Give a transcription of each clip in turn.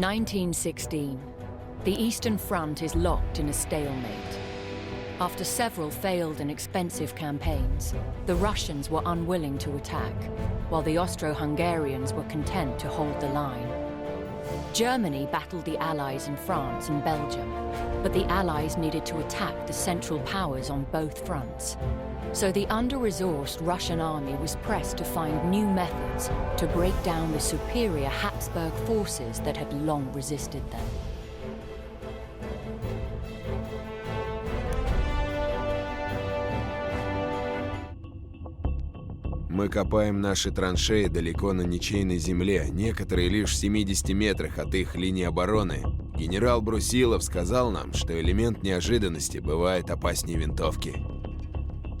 1916. The Eastern Front is locked in a stalemate. After several failed and expensive campaigns, the Russians were unwilling to attack, while the Austro-Hungarians were content to hold the line. Germany battled the Allies in France and Belgium, but the Allies needed to attack the Central Powers on both fronts. So the under-resourced Russian army was pressed to find new methods to break down the superior Habsburg forces that had long resisted them. Мы копаем наши траншеи далеко на ничейной земле, некоторые лишь в 70 метрах от их линии обороны. Генерал Брусилов сказал нам, что элемент неожиданности бывает опаснее винтовки.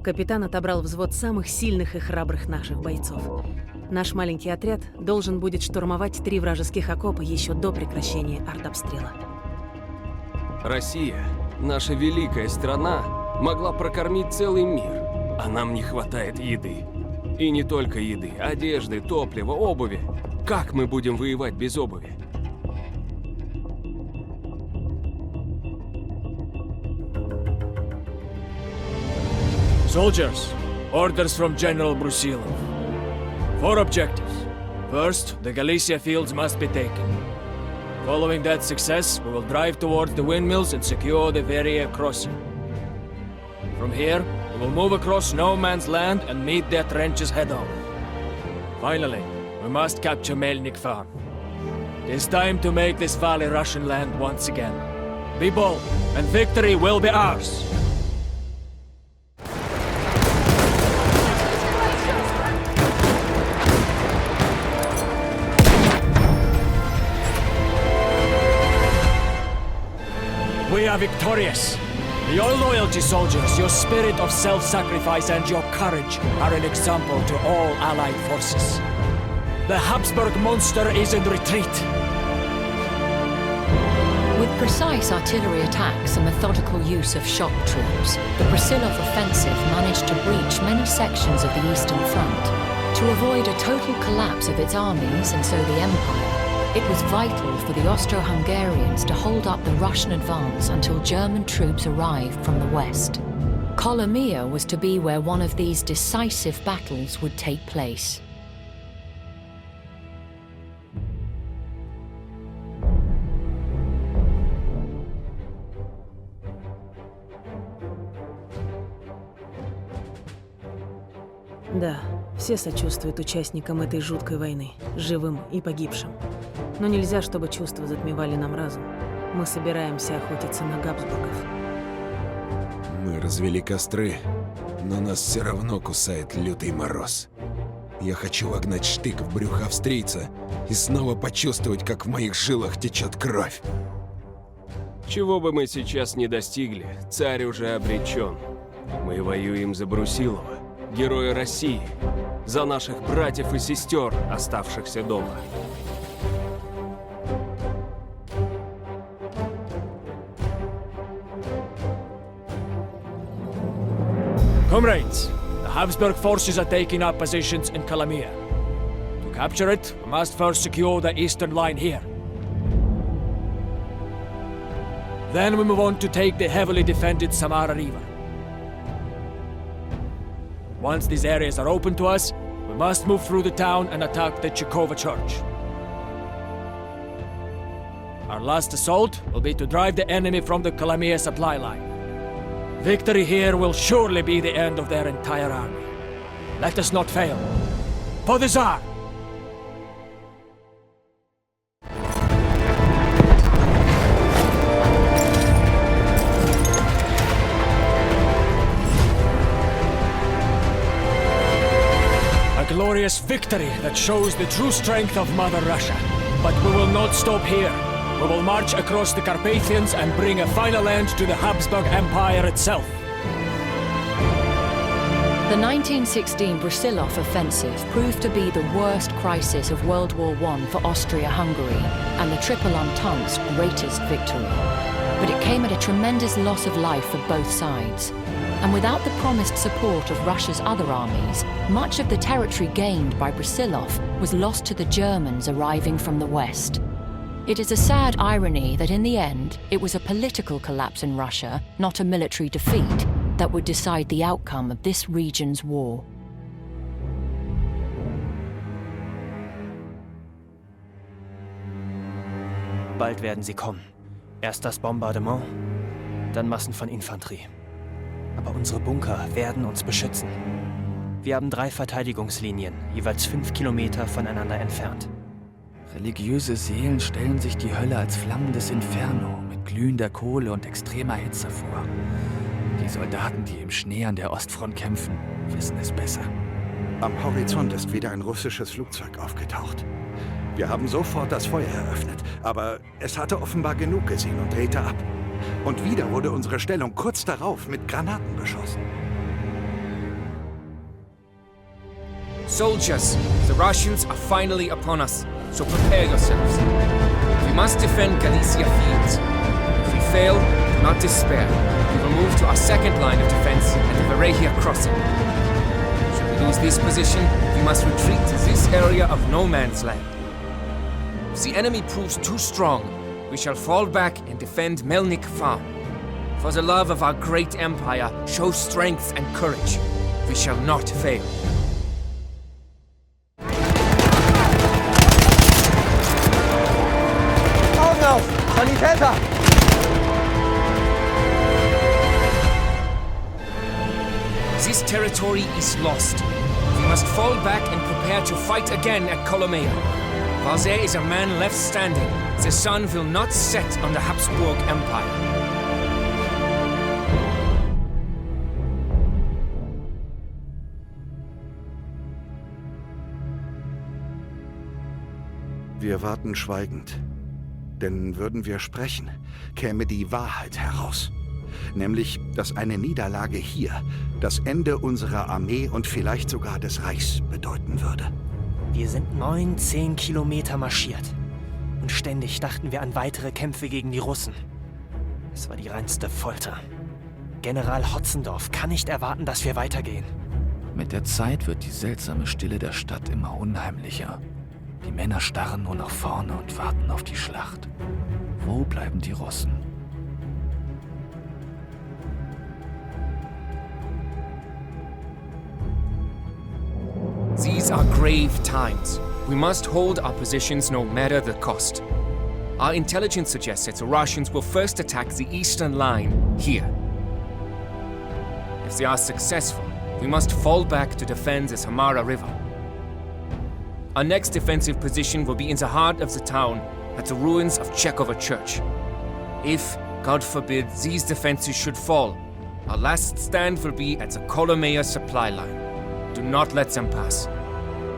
Капитан отобрал взвод самых сильных и храбрых наших бойцов. Наш маленький отряд должен будет штурмовать 3 вражеских окопа еще до прекращения артобстрела. Россия, наша великая страна, могла прокормить целый мир, а нам не хватает еды. И не только еды, одежды, топлива, обуви. Как мы будем воевать без обуви? Soldiers, orders from General Brusilov. 4 objectives. First, the Galicia fields must be taken. Following that success, we will drive towards the windmills and secure the Veria crossing. From here, we will move across no man's land and meet their trenches head-on. Finally, we must capture Melnik Farm. It is time to make this valley Russian land once again. Be bold, and victory will be ours! We are victorious! Your loyalty, soldiers, your spirit of self-sacrifice and your courage are an example to all Allied forces. The Habsburg monster is in retreat. With precise artillery attacks and methodical use of shock troops, the Brusilov offensive managed to breach many sections of the Eastern Front. To avoid a total collapse of its armies and so the Empire, it was vital for the Austro-Hungarians to hold up the Russian advance until German troops arrived from the west. Colombia was to be where one of these decisive battles would take place. Да, все сочувствуют участникам этой жуткой войны, живым и погибшим. Но нельзя, чтобы чувства затмевали нам разум. Мы собираемся охотиться на Габсбургов. Мы развели костры, но нас все равно кусает лютый мороз. Я хочу вогнать штык в брюхо австрийца и снова почувствовать, как в моих жилах течет кровь. Чего бы мы сейчас не достигли, царь уже обречен. Мы воюем за Брусилова, героя России, за наших братьев и сестер, оставшихся дома. Comrades, the Habsburg forces are taking up positions in Colombia. To capture it, we must first secure the eastern line here. Then we move on to take the heavily defended Samara River. Once these areas are open to us, we must move through the town and attack the Chikova Church. Our last assault will be to drive the enemy from the Colombia supply line. Victory here will surely be the end of their entire army. Let us not fail. For the Tsar! A glorious victory that shows the true strength of Mother Russia. But we will not stop here. We will march across the Carpathians and bring a final end to the Habsburg Empire itself. The 1916 Brusilov offensive proved to be the worst crisis of World War I for Austria-Hungary and the Triple Entente's greatest victory. But it came at a tremendous loss of life for both sides. And without the promised support of Russia's other armies, much of the territory gained by Brusilov was lost to the Germans arriving from the west. It is a sad irony that in the end, it was a political collapse in Russia, not a military defeat, that would decide the outcome of this region's war. Bald werden sie kommen. Erst das Bombardement, dann Massen von Infanterie. Aber unsere Bunker werden uns beschützen. Wir haben 3 Verteidigungslinien, jeweils 5 Kilometer voneinander entfernt. Religiöse Seelen stellen sich die Hölle als flammendes Inferno mit glühender Kohle und extremer Hitze vor. Die Soldaten, die im Schnee an der Ostfront kämpfen, wissen es besser. Am Horizont ist wieder ein russisches Flugzeug aufgetaucht. Wir haben sofort das Feuer eröffnet, aber es hatte offenbar genug gesehen und drehte ab. Und wieder wurde unsere Stellung kurz darauf mit Granaten beschossen. Soldiers, the Russians are finally upon us, so prepare yourselves. We must defend Galicia fields. If we fail, do not despair. We will move to our second line of defense at the Varahia crossing. Should we lose this position, we must retreat to this area of no man's land. If the enemy proves too strong, we shall fall back and defend Melnik Farm. For the love of our great empire, show strength and courage. We shall not fail. Sanitäter! This territory is lost. We must fall back and prepare to fight again at Colombia. While there is a man left standing, the sun will not set on the Habsburg Empire. Wir warten schweigend. Denn würden wir sprechen, käme die Wahrheit heraus. Nämlich, dass eine Niederlage hier das Ende unserer Armee und vielleicht sogar des Reichs bedeuten würde. Wir sind 9-10 Kilometer marschiert. Und ständig dachten wir an weitere Kämpfe gegen die Russen. Es war die reinste Folter. General Hötzendorf kann nicht erwarten, dass wir weitergehen. Mit der Zeit wird die seltsame Stille der Stadt immer unheimlicher. Die Männer starren nur nach vorne und warten auf die Schlacht. Wo bleiben die Russen? These are grave times. We must hold our positions no matter the cost. Our intelligence suggests that the Russians will first attack the eastern line here. If they are successful, we must fall back to defend the Samara River. Our next defensive position will be in the heart of the town, at the ruins of Chekhova Church. If, God forbid, these defenses should fall, our last stand will be at the Kolomea supply line. Do not let them pass.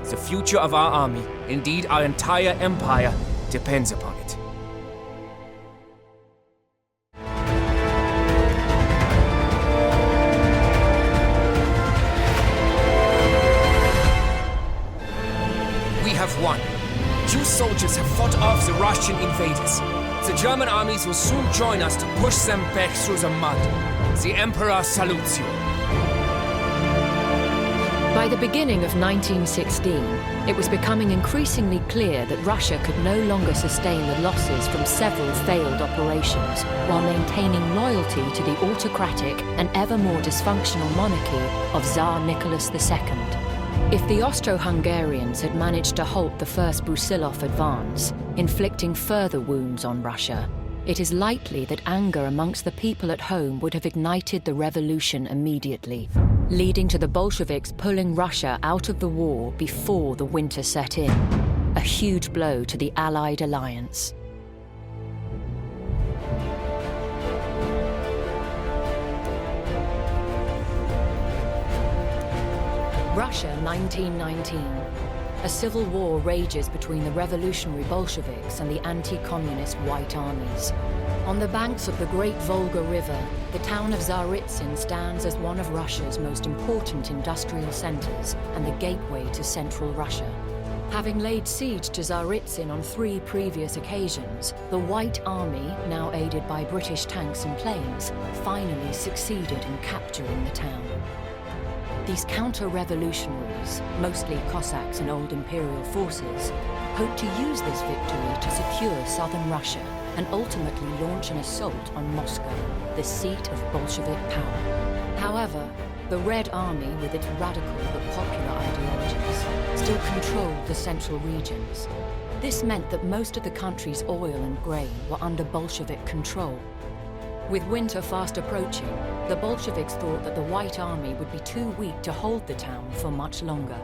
The future of our army, indeed our entire empire, depends upon it. Won. You soldiers have fought off the Russian invaders. The German armies will soon join us to push them back through the mud. The Emperor salutes you. By the beginning of 1916, it was becoming increasingly clear that Russia could no longer sustain the losses from several failed operations while maintaining loyalty to the autocratic and ever more dysfunctional monarchy of Tsar Nicholas II. If the Austro-Hungarians had managed to halt the first Brusilov advance, inflicting further wounds on Russia, it is likely that anger amongst the people at home would have ignited the revolution immediately, leading to the Bolsheviks pulling Russia out of the war before the winter set in, a huge blow to the Allied alliance. Russia 1919. A civil war rages between the revolutionary Bolsheviks and the anti-communist White Armies. On the banks of the Great Volga River, the town of Tsaritsyn stands as one of Russia's most important industrial centers and the gateway to central Russia. Having laid siege to Tsaritsyn on 3 previous occasions, the White Army, now aided by British tanks and planes, finally succeeded in capturing the town. These counter-revolutionaries, mostly Cossacks and old imperial forces, hoped to use this victory to secure southern Russia and ultimately launch an assault on Moscow, the seat of Bolshevik power. However, the Red Army, with its radical but popular ideologies, still controlled the central regions. This meant that most of the country's oil and grain were under Bolshevik control. With winter fast approaching, the Bolsheviks thought that the White Army would be too weak to hold the town for much longer.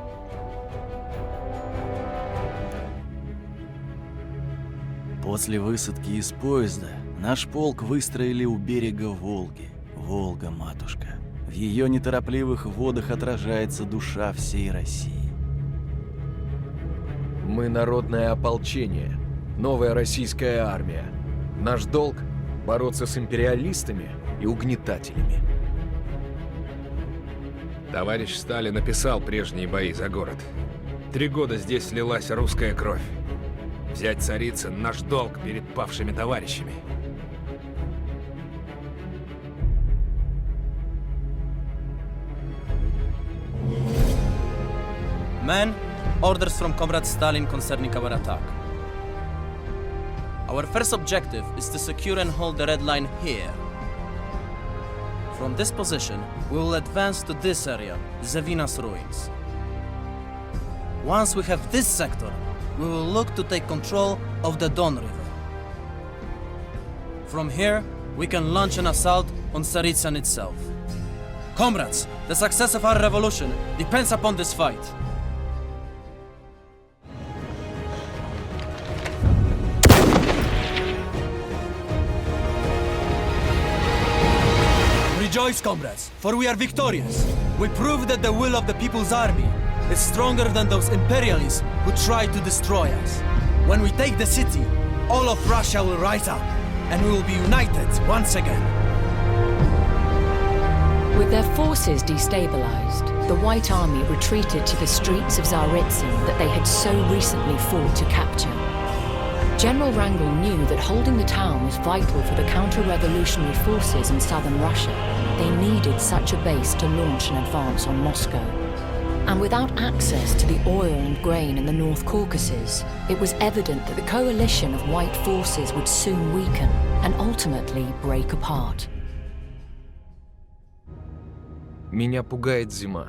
После высадки из поезда наш полк выстроили у берега Волги. Волга, матушка. В ее неторопливых водах отражается душа всей России. Мы народное ополчение, новая российская армия. Наш долг — бороться с империалистами и угнетателями. Товарищ Сталин описал прежние бои за город. 3 года здесь слилась русская кровь. Взять Царицын — наш долг перед павшими товарищами. Men, orders from Comrade Stalin concerning our attack. Our first objective is to secure and hold the red line here. From this position, we will advance to this area, Zevina's ruins. Once we have this sector, we will look to take control of the Don River. From here, we can launch an assault on Tsaritsyn itself. Comrades, the success of our revolution depends upon this fight. Rejoice, comrades, for we are victorious. We prove that the will of the People's Army is stronger than those imperialists who try to destroy us. When we take the city, all of Russia will rise up, and we will be united once again. With their forces destabilized, the White Army retreated to the streets of Tsaritsyn that they had so recently fought to capture. General Wrangel knew that holding the town was vital for the counter-revolutionary forces in southern Russia. They needed such a base to launch an advance on Moscow. And without access to the oil and grain in the North Caucasus, it was evident that the coalition of white forces would soon weaken and ultimately break apart. Меня пугает зима.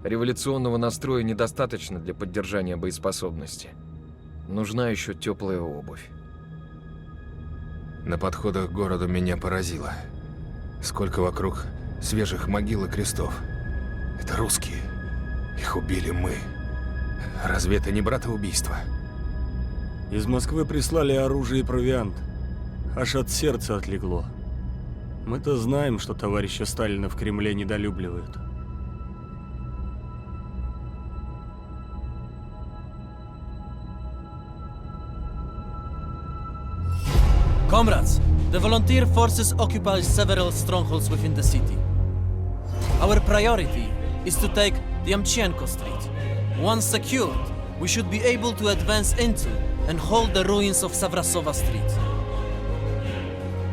Революционного настроя недостаточно для поддержания боеспособности. Нужна еще теплая обувь. На подходах к городу меня поразило. Сколько вокруг свежих могил и крестов. Это русские. Их убили мы. Разве это не братоубийство? Из Москвы прислали оружие и провиант. Аж от сердца отлегло. Мы-то знаем, что товарища Сталина в Кремле недолюбливают. Comrades, the volunteer forces occupy several strongholds within the city. Our priority is to take Yamchenko Street. Once secured, we should be able to advance into and hold the ruins of Savrasova Street.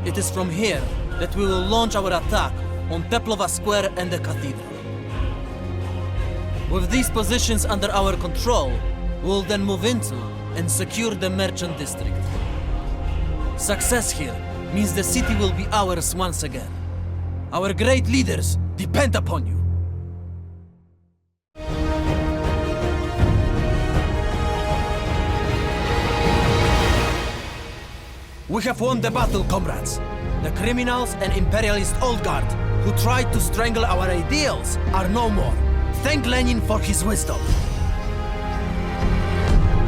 It is from here that we will launch our attack on Teplova Square and the Cathedral. With these positions under our control, we will then move into and secure the Merchant District. Success here means the city will be ours once again. Our great leaders depend upon you. We have won the battle, comrades. The criminals and imperialist old guard who tried to strangle our ideals are no more. Thank Lenin for his wisdom.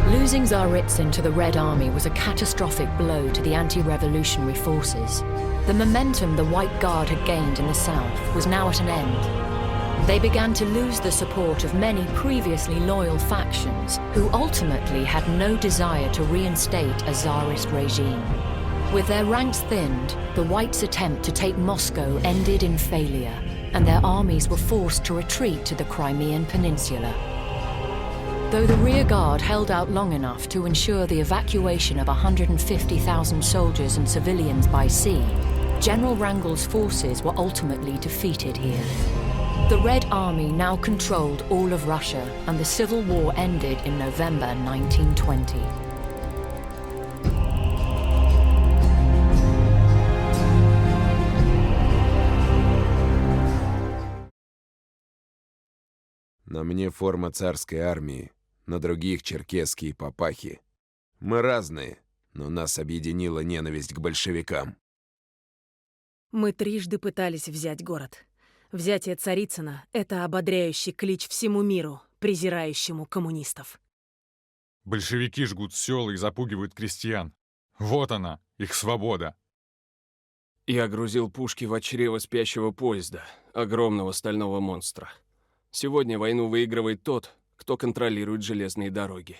Losing Tsaritsyn to the Red Army was a catastrophic blow to the anti-revolutionary forces. The momentum the White Guard had gained in the south was now at an end. They began to lose the support of many previously loyal factions who ultimately had no desire to reinstate a Tsarist regime. With their ranks thinned, the Whites' attempt to take Moscow ended in failure, and their armies were forced to retreat to the Crimean Peninsula. Though the rear guard held out long enough to ensure the evacuation of 150,000 soldiers and civilians by sea, General Wrangel's forces were ultimately defeated here. The Red Army now controlled all of Russia, and the civil war ended in November 1920. На мне форма царской армии, на других черкесские папахи. Мы разные, но нас объединила ненависть к большевикам. Мы трижды пытались взять город. Взятие Царицына — это ободряющий клич всему миру, презирающему коммунистов. Большевики жгут села и запугивают крестьян. Вот она, их свобода. Я грузил пушки в чрево спящего поезда, огромного стального монстра. Сегодня войну выигрывает тот, кто контролирует железные дороги.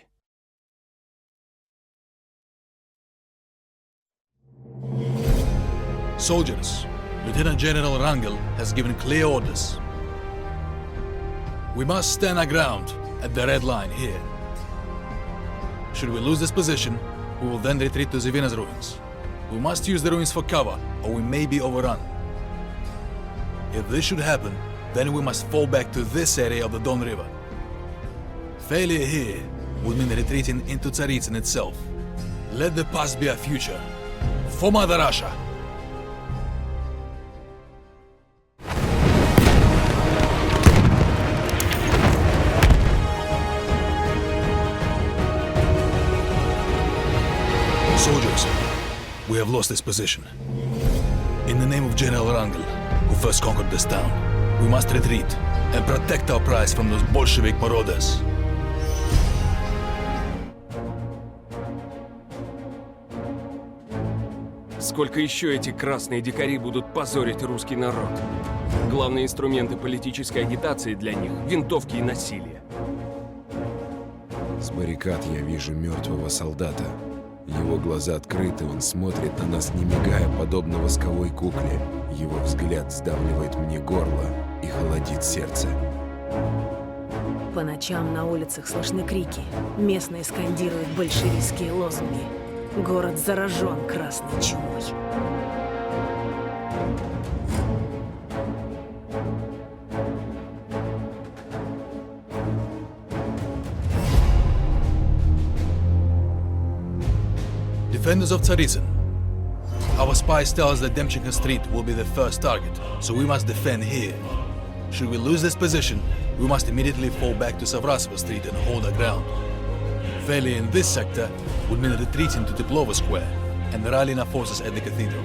Soldiers, Lieutenant General Wrangel has given clear orders. We must stand our ground at the red line here. Should we lose this position, we will then retreat to Zivina's ruins. We must use the ruins for cover, or we may be overrun. If this should happen, then we must fall back to this area of the Don River. Failure here would mean retreating into Tsaritsyn itself. Let the past be our future. For Mother Russia! Soldiers, we have lost this position. In the name of General Wrangel, who first conquered this town, we must retreat and protect our prize from those Bolshevik marauders. Сколько еще эти красные дикари будут позорить русский народ? Главные инструменты политической агитации для них — винтовки и насилие. С баррикад я вижу мертвого солдата. Его глаза открыты, он смотрит на нас, не мигая, подобно восковой кукле. Его взгляд сдавливает мне горло и холодит сердце. По ночам на улицах слышны крики. Местные скандируют большевистские лозунги. Город заражен красной чумой. Defenders of Tsaritsyn. Our spies tell us that Demchenko Street will be the first target, so we must defend here. Should we lose this position, we must immediately fall back to Savrasova Street and hold our ground. Failure in this sector would mean retreating to Teplova Square and rallying our forces at the cathedral.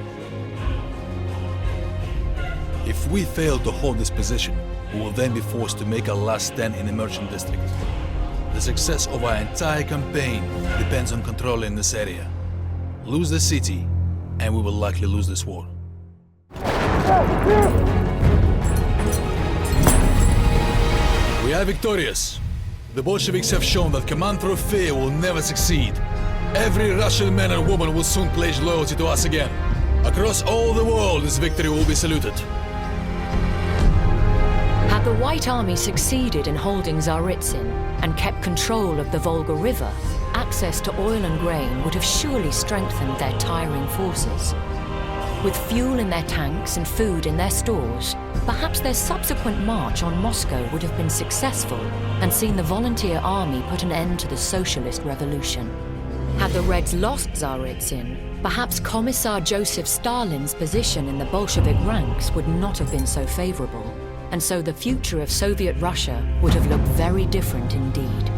If we fail to hold this position, we will then be forced to make our last stand in the merchant district. The success of our entire campaign depends on controlling this area. Lose the city, and we will likely lose this war. We are victorious. The Bolsheviks have shown that command through fear will never succeed. Every Russian man and woman will soon pledge loyalty to us again. Across all the world, this victory will be saluted. Had the White Army succeeded in holding Tsaritsyn and kept control of the Volga River, access to oil and grain would have surely strengthened their tiring forces. With fuel in their tanks and food in their stores, perhaps their subsequent march on Moscow would have been successful and seen the volunteer army put an end to the socialist revolution. Had the Reds lost Tsaritsyn, perhaps Commissar Joseph Stalin's position in the Bolshevik ranks would not have been so favorable, and so the future of Soviet Russia would have looked very different indeed.